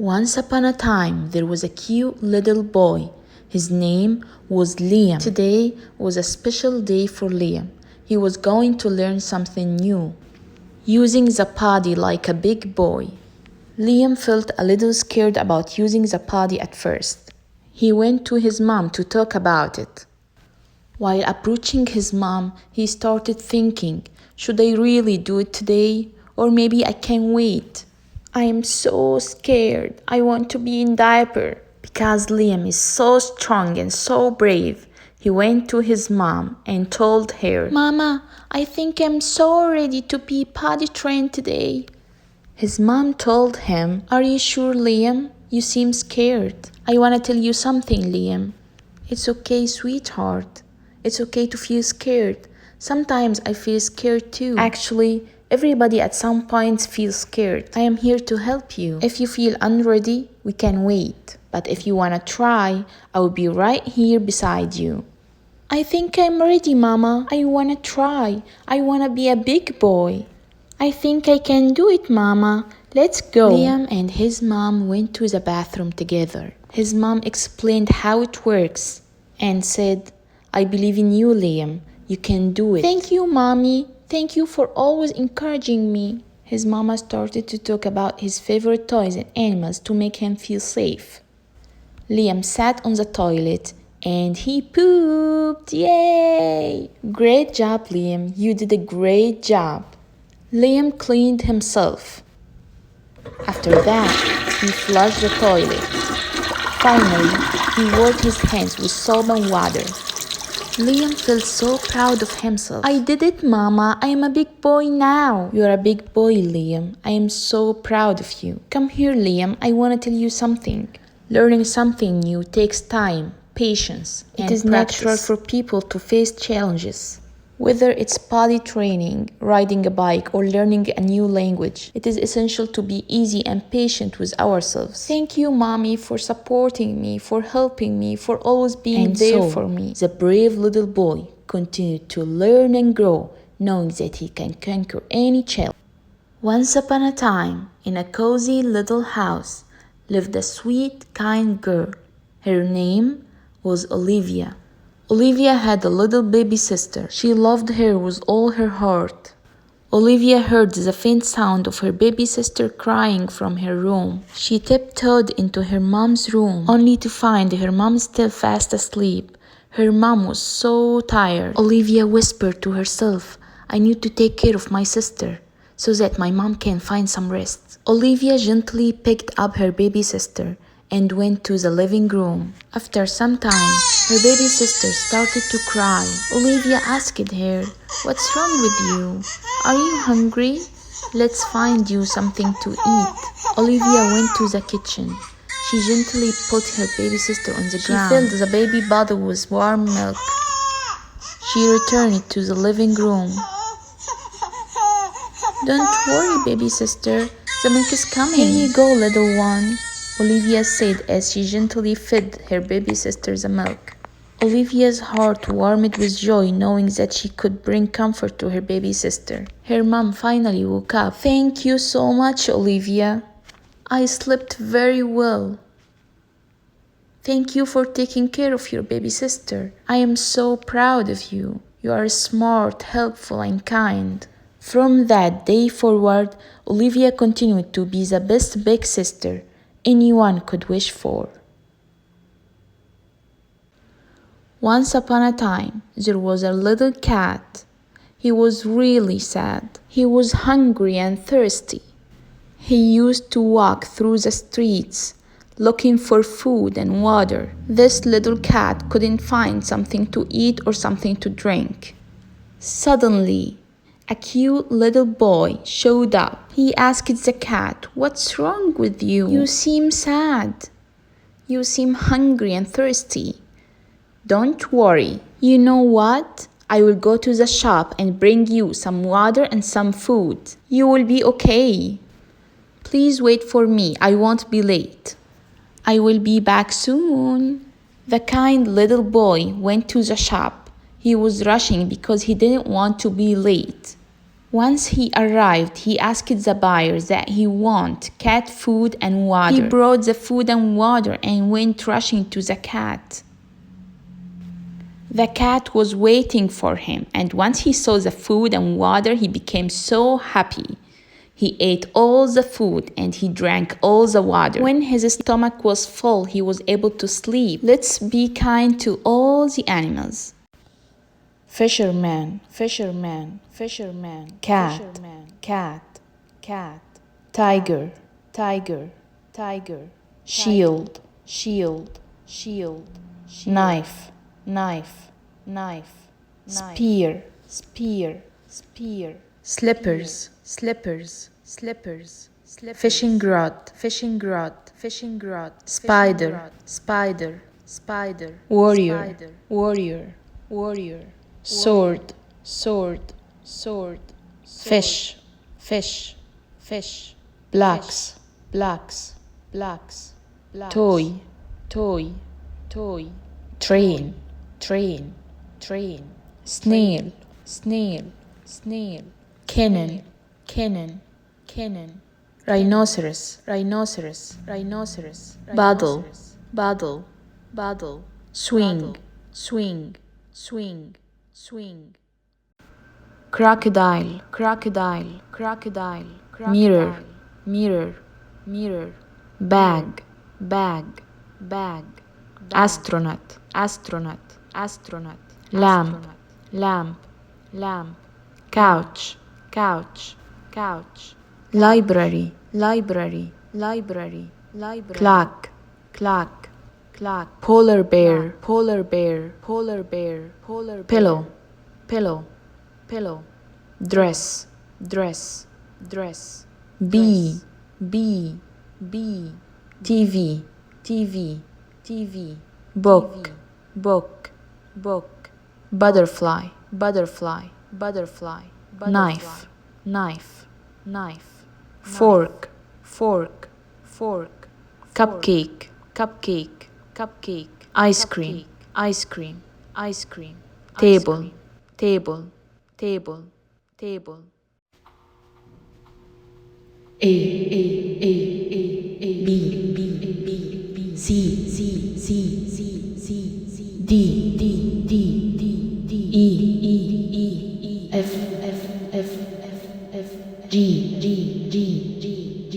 Once upon a time, there was a cute little boy. His name was Liam. Today was a special day for Liam. He was going to learn something new, using the potty like a big boy. Liam felt a little scared about using the potty at first. He went to his mom to talk about it. While approaching his mom, he started thinking, should I really do it today? Or maybe I can wait. I am so scared. I want to be in diaper. Because Liam is so strong and so brave, he went to his mom and told her, Mama, I think I'm so ready to be potty trained today. His mom told him, Are you sure, Liam? You seem scared. I want to tell you something, Liam. It's okay, sweetheart. It's okay to feel scared. Sometimes I feel scared too. Actually, everybody at some point feels scared. I am here to help you. If you feel unready, we can wait. But if you want to try, I will be right here beside you. I think I'm ready, Mama. I want to try. I want to be a big boy. I think I can do it, Mama. Let's go. Liam and his mom went to the bathroom together. His mom explained how it works and said, I believe in you, Liam. You can do it. Thank you, Mommy. Thank you for always encouraging me. His mama started to talk about his favorite toys and animals to make him feel safe. Liam sat on the toilet and he pooped. Yay! Great job, Liam. You did a great job. Liam cleaned himself. After that, he flushed the toilet. Finally, he washed his hands with soap and water. Liam felt so proud of himself. I did it, Mama. I am a big boy now. You are a big boy, Liam. I am so proud of you. Come here, Liam. I want to tell you something. Learning something new takes time, patience, and practice. It is natural for people to face challenges. Whether it's potty training, riding a bike, or learning a new language, it is essential to be easy and patient with ourselves. Thank you, Mommy, for supporting me, for helping me, for always being there for me. The brave little boy continued to learn and grow, knowing that he can conquer any challenge. Once upon a time, in a cozy little house, lived a sweet, kind girl. Her name was Olivia. Olivia had a little baby sister. She loved her with all her heart. Olivia heard the faint sound of her baby sister crying from her room. She tiptoed into her mom's room, only to find her mom still fast asleep. Her mom was so tired. Olivia whispered to herself, I need to take care of my sister, so that my mom can find some rest. Olivia gently picked up her baby sister and went to the living room. After some time, her baby sister started to cry. Olivia asked her, What's wrong with you? Are you hungry? Let's find you something to eat. Olivia went to the kitchen. She gently put her baby sister on the ground. She filled the baby bottle with warm milk. She returned to the living room. Don't worry, baby sister. The milk is coming. Here you go, little one, Olivia said as she gently fed her baby sister the milk. Olivia's heart warmed with joy knowing that she could bring comfort to her baby sister. Her mom finally woke up. Thank you so much, Olivia. I slept very well. Thank you for taking care of your baby sister. I am so proud of you. You are smart, helpful, and kind. From that day forward, Olivia continued to be the best big sister anyone could wish for. Once upon a time, there was a little cat. He was really sad. He was hungry and thirsty. He used to walk through the streets looking for food and water. This little cat couldn't find something to eat or something to drink. Suddenly, a cute little boy showed up. He asked the cat, What's wrong with you? You seem sad. You seem hungry and thirsty. Don't worry. You know what? I will go to the shop and bring you some water and some food. You will be okay. Please wait for me. I won't be late. I will be back soon. The kind little boy went to the shop. He was rushing because he didn't want to be late. Once he arrived, he asked the buyer that he want cat food and water. He brought the food and water and went rushing to the cat. The cat was waiting for him, and once he saw the food and water, he became so happy. He ate all the food and he drank all the water. When his stomach was full, he was able to sleep. Let's be kind to all the animals. Fisherman, fisherman, fisherman. Cat, fisherman. Cat, cat. Tiger, tiger, tiger. Shield, shield, shield. Knife, knife, knife. Spear, spear, spear. Slippers, slippers, slippers. Fishing rod, fishing rod, fishing rod. Spider, spider, spider. Warrior, warrior, warrior. Sword, sword, sword. Fish, fish, fish. Blacks, blacks, blacks. Toy, toy, toy. Train, train, train. Snail, snail, snail. Cannon, cannon, cannon. Rhinoceros, rhinoceros, rhinoceros. Bottle, bottle, bottle. Swing, swing, swing, swing. Crocodile, crocodile, crocodile. Mirror, mirror, mirror. Bag, bag, bag. Astronaut, astronaut, astronaut. Lamp, lamp, lamp. Couch, couch, couch. Library, library, library, library. Clock, clock, clock. Polar bear, polar bear, polar bear, polar bear. Pillow, pillow, pillow. Dress, dress, dress. Bee, bee, bee. TV, TV, TV. Book, book, book. Butterfly, butterfly, butterfly. Knife, knife, knife. Fork, fork, fork. Cupcake, cupcake, cupcake. Ice cream, ice cream, ice cream. Table, table, table, table. A, B, B, B, B. C, C, C, C, C, C. D, D, D, D, D. E, E, E, E. F, F, F, F, F. G, G, G, G, G.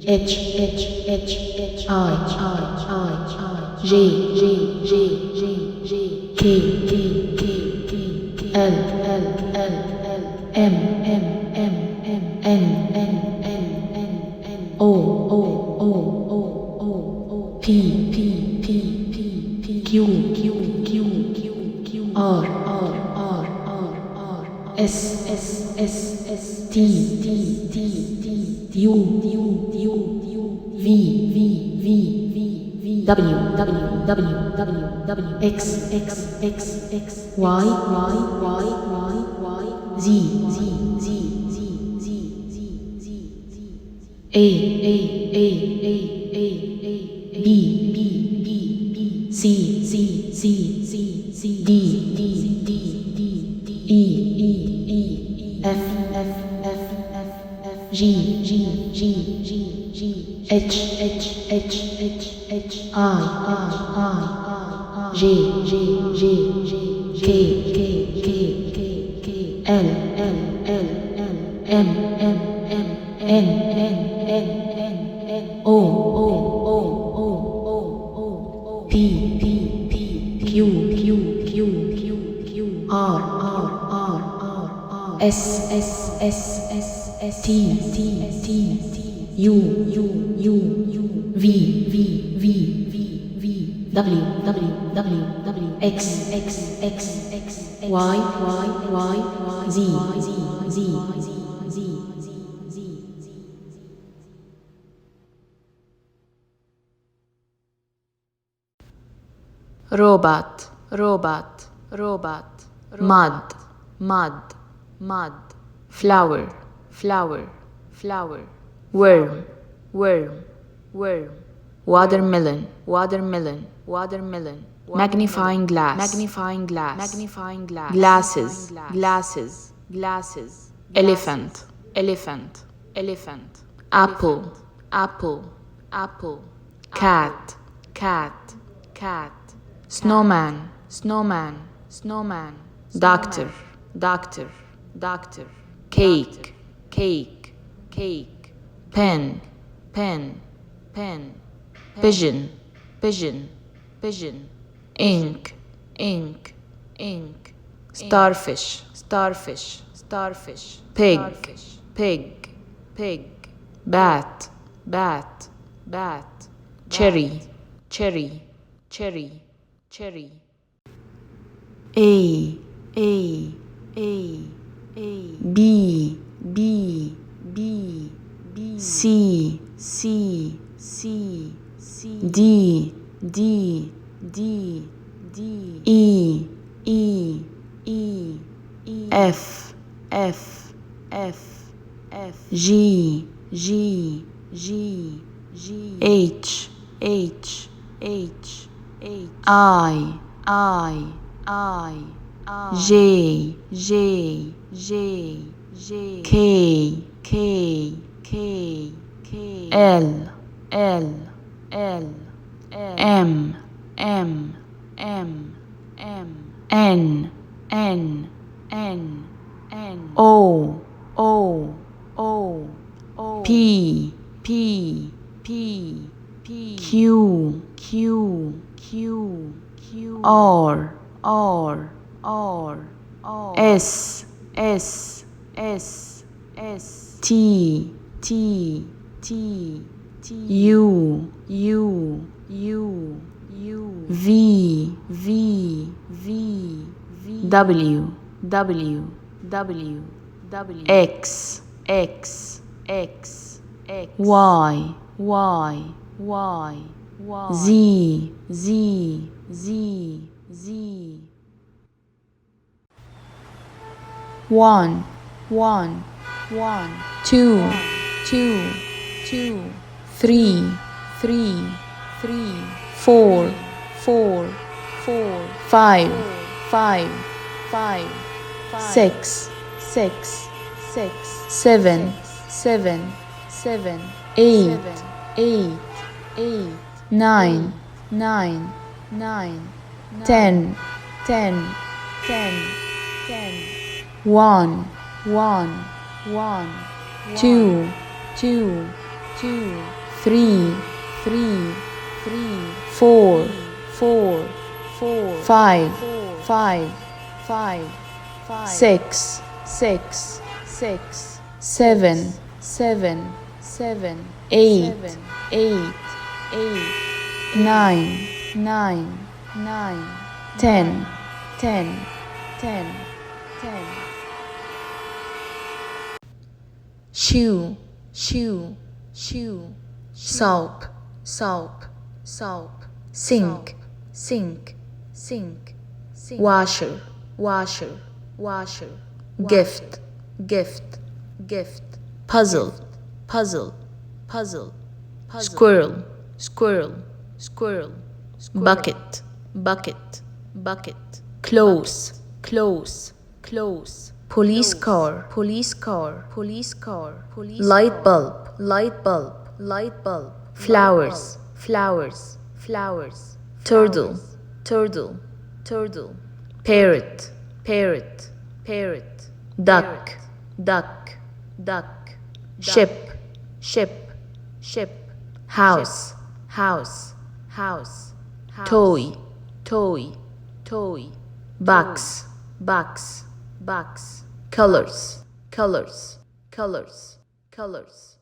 H, H, H, H. I, I, I. J, J, J, J, J. K, K, K, K, K. L, L, L, L. M, M, M, M. N, N, N, N, N. O, O, O, O, O, O. P, P, P, P, P. Q, Q, Q, Q, Q. R, R, R, R, R. S, S, S, S. T, T, T, T. U, U, U, U. V, V, V, V, V. W, W, W, W, W. X, X, X, X. Y, Y, Y, Y, Y. Z, Z, Z, Z, Z, Z, Z, Z. A, A, A, A, A, A. B, B, B, B. C, C, C, C, C. D, D, D, D, D. E, E, E, E. F, F, F, F, F. G, G, G, G, G. H, H, H, H, H. I, J, J, J, J. K, K, K, K, K. L, L, L, L. M, M, M, N, N, N, N, N. O, O, O, O, O, O. P, P, P, Q, Q, Q, Q, Q. R, R, R, R, R. S, S, S, S, S. T, T, T, T. U, U, U, U. V, V, V, V, V. W, W, W, W. X, X, X, X. Y, Y, Y, Z, Z, Z, Z, Z, Z, Z. Robot, robot, robot. Mud, mud, mud. Flower, flower, flower. Worm, worm, worm. Watermelon, watermelon, watermelon. Magnifying glass, magnifying glass, magnifying glass. Glasses, glasses, glasses, elephant, elephant, elephant. Apple, apple, apple. Cat, cat, cat. Snowman, snowman, snowman. Doctor, doctor, doctor. Cake, cake, cake. Pen, pen, pen. Pigeon, pigeon, pigeon. Ink, ink, ink. Starfish, starfish, starfish. Pig, pig, pig. Bat, bat, bat. Cherry, cherry, cherry, cherry. A, A, A, A. B, B, B, B. C, C, C, C. D, D, D, D. E, E, E, E. F, F, F, F. G, G, G, G. H, H, H, H. I, J, J, J, J. K, K, K, K. L, L, L, L. M, M, M, M. N, N, N, N. O, O, O, O. P, P, P, P. Q, Q, Q, Q. R, R, R, R. S, S, S, S. T, T, T, T. U, U, U, U. V, V, V, V. W, W, W, W. X, X, X, X. Y, Y, Y, Y. Z, Z, Z, Z. One, one, one. Two, two, two. Three, three, three. Four, four, four. Five, five, five. Six, six, six. Seven, seven, seven. Eight, eight, eight. Nine, nine, nine. 10, 10, 10, 10. 1, 1, 1. 2, 2, 2. 3, 3, 3. 4, 4, 4. 5, 5, 5, 5. 6, 6, 6. 7, 7, 7. 8, 8, 8. 9, 9, 9. 10, 10, 10, 10. Shoe, shoe, shoe. Soap, soap, soap. Sink, sink, sink, sink. Washer, washer, washer. Gift, gift, gift. Puzzle, puzzle, puzzle, puzzle. Squirrel, squirrel, squirrel, squirrel. Bucket, bucket, bucket. Close, close, close. Police car, police car, police car, police. Light bulb, light bulb, light bulb. Flowers, flowers, flowers. Turtle, turtle, turtle. Parrot, parrot, parrot. Duck, duck, duck. Ship, ship, ship. House, house, house. Toy, toy, toy. Box, box, box. Colors, colors, colors, colors.